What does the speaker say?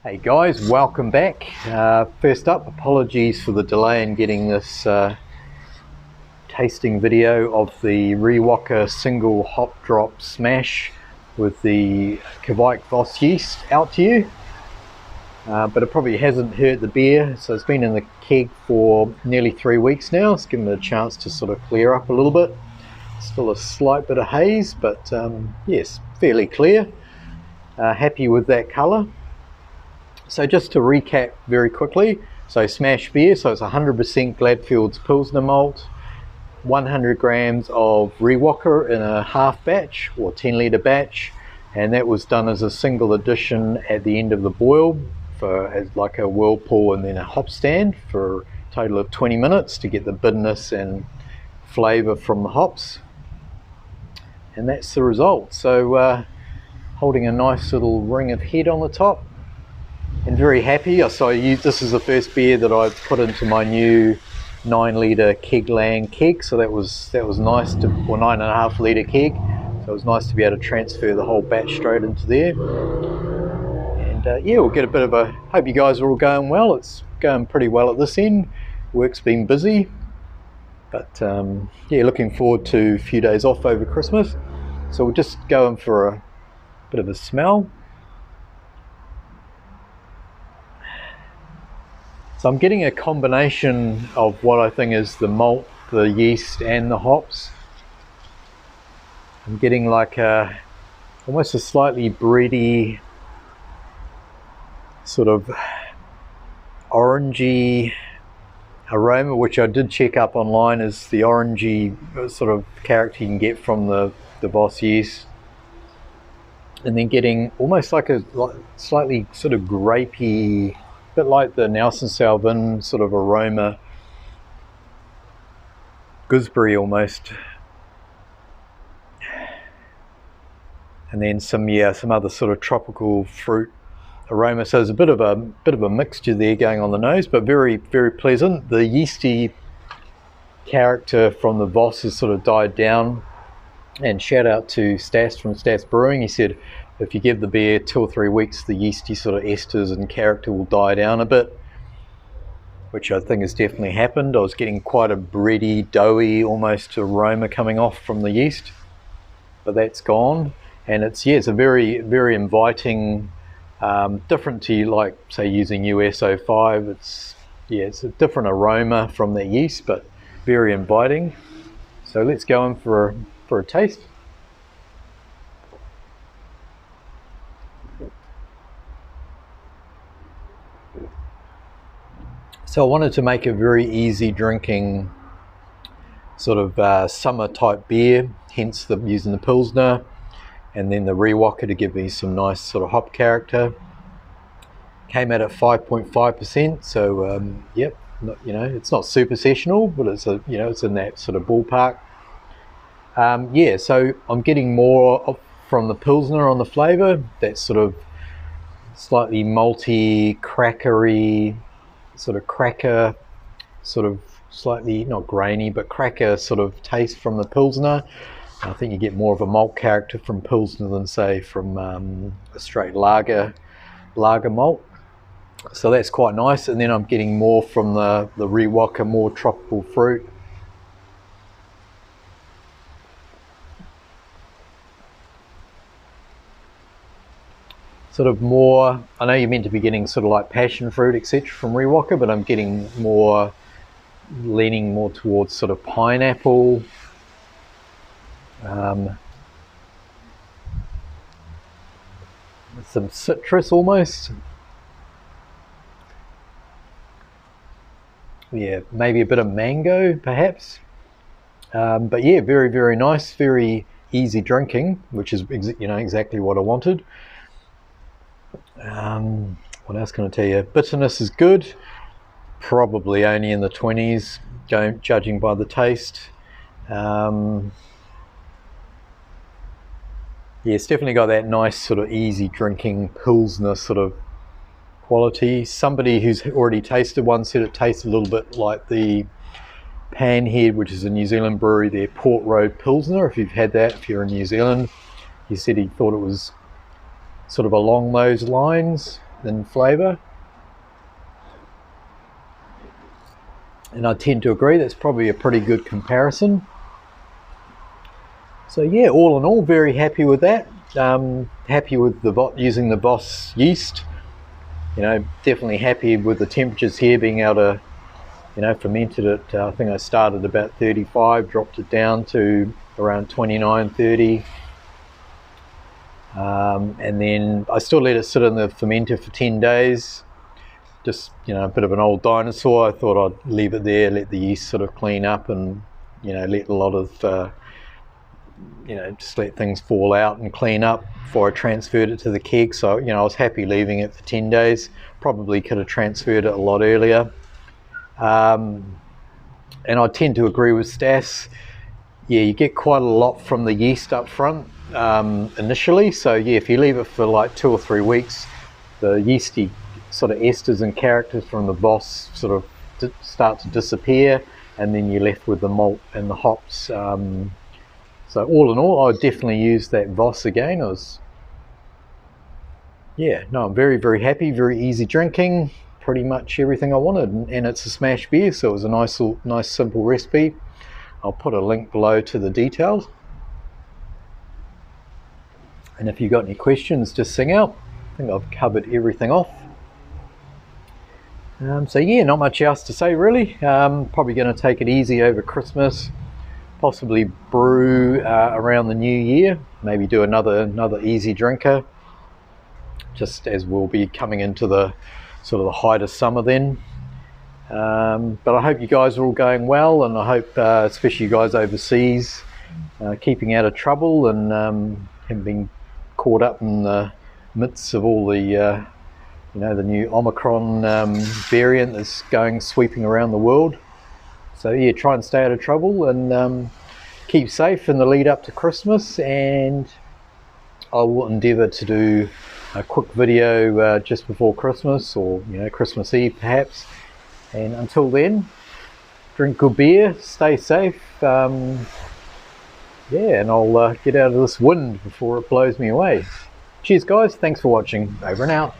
Hey guys, welcome back. First up, apologies for the delay in getting this tasting video of the Riwaka single hop drop SMaSH with the Kveik Voss yeast out to you. But it probably hasn't hurt the beer, so it's been in the keg for nearly 3 weeks now. It's given it a chance to sort of clear up a little bit. Still a slight bit of haze, but yes, fairly clear. Happy with that colour. So just to recap very quickly, so SMaSH beer, so it's 100% Gladfield Pilsner malt, 100 grams of Riwaka in a half batch or 10 litre batch, and that was done as a single addition at the end of the boil for as like a whirlpool and then a hop stand for a total of 20 minutes to get the bitterness and flavour from the hops. And that's the result. So holding a nice little ring of head on the top. And very happy. So this is the first beer that I've put into my new 9 litre Kegland keg. So that was nice to, or 9.5 litre keg. So it was nice to be able to transfer the whole batch straight into there. And yeah, we'll get a bit of a. Hope you guys are all going well. It's going pretty well at this end. Work's been busy, but yeah, looking forward to a few days off over Christmas. So we'll just go in for a bit of a smell. So I'm getting a combination of what I think is the malt, the yeast and the hops. I'm getting like almost a slightly bready, sort of orangey aroma, which I did check up online is the orangey sort of character you can get from the Voss yeast. And then getting almost like a slightly sort of grapey, bit like the Nelson Salvin sort of aroma, gooseberry almost, and then some other sort of tropical fruit aroma. So there's a bit of a mixture there going on the nose, but very, very pleasant. The yeasty character from the Voss has sort of died down. And shout out to Stas from Stas Brewing. He said if you give the beer 2 or 3 weeks, the yeasty sort of esters and character will die down a bit, which I think has definitely happened. I was getting quite a bready, doughy almost aroma coming off from the yeast, but that's gone. And it's a very, very inviting, different to like say using US-05. It's a different aroma from the yeast, but very inviting. So let's go in for a taste. So I wanted to make a very easy drinking sort of summer type beer, hence using the Pilsner and then the Riwaka to give me some nice sort of hop character. Came out at 5.5%, so yep, it's not super sessional, but it's it's in that sort of ballpark. Yeah, so I'm getting more from the Pilsner on the flavour, that sort of slightly malty, crackery, sort of cracker, sort of slightly, not grainy, but cracker sort of taste from the Pilsner. I think you get more of a malt character from Pilsner than say from a straight lager malt. So that's quite nice. And then I'm getting more from the Riwaka, more tropical fruit. Sort of more, I know you're meant to be getting sort of like passion fruit, etc. from Riwaka, but I'm getting more, leaning more towards sort of pineapple. Some citrus almost. Yeah, maybe a bit of mango perhaps. But yeah, very, very nice, very easy drinking, which is exactly what I wanted. What else can I tell you? Bitterness is good, probably only in the 20s, judging by the taste. Yeah, it's definitely got that nice sort of easy drinking Pilsner sort of quality. Somebody who's already tasted one said it tastes a little bit like the Panhead, which is a New Zealand brewery, their Port Road Pilsner. If you've had that, if you're in New Zealand, he said he thought it was sort of along those lines. in flavour. And I tend to agree that's probably a pretty good comparison. So yeah, all in all, very happy with that. Happy with using the Voss yeast. You know, definitely happy with the temperatures here, being able to, you know, fermented it. I think I started about 35, dropped it down to around 29, 30. And then I still let it sit in the fermenter for 10 days. Just, you know, a bit of an old dinosaur. I thought I'd leave it there, let the yeast sort of clean up, and, you know, let a lot of, you know, just let things fall out and clean up before I transferred it to the keg. So, you know, I was happy leaving it for 10 days. Probably could have transferred it a lot earlier. And I tend to agree with Stas. Yeah, you get quite a lot from the yeast up front initially. So yeah, if you leave it for like 2 or 3 weeks, the yeasty sort of esters and characters from the Voss sort of start to disappear, and then you're left with the malt and the hops. So all in all, I would definitely use that Voss again. Yeah, no, I'm very, very happy, very easy drinking, pretty much everything I wanted, and it's a SMaSH beer, so it was a nice simple recipe. I'll put a link below to the details. And if you've got any questions, just sing out. I think I've covered everything off. So yeah, not much else to say really. Probably going to take it easy over Christmas. Possibly brew around the new year, maybe do another easy drinker, just as we'll be coming into the sort of the height of summer then. But I hope you guys are all going well, and I hope especially you guys overseas keeping out of trouble and haven't been caught up in the midst of all the you know, the new Omicron variant that's sweeping around the world. So yeah, try and stay out of trouble and keep safe in the lead up to Christmas, and I will endeavour to do a quick video just before Christmas, or, you know, Christmas Eve perhaps. And until then, drink good beer, stay safe. Yeah, and I'll get out of this wind before it blows me away. Cheers guys, thanks for watching, over and out.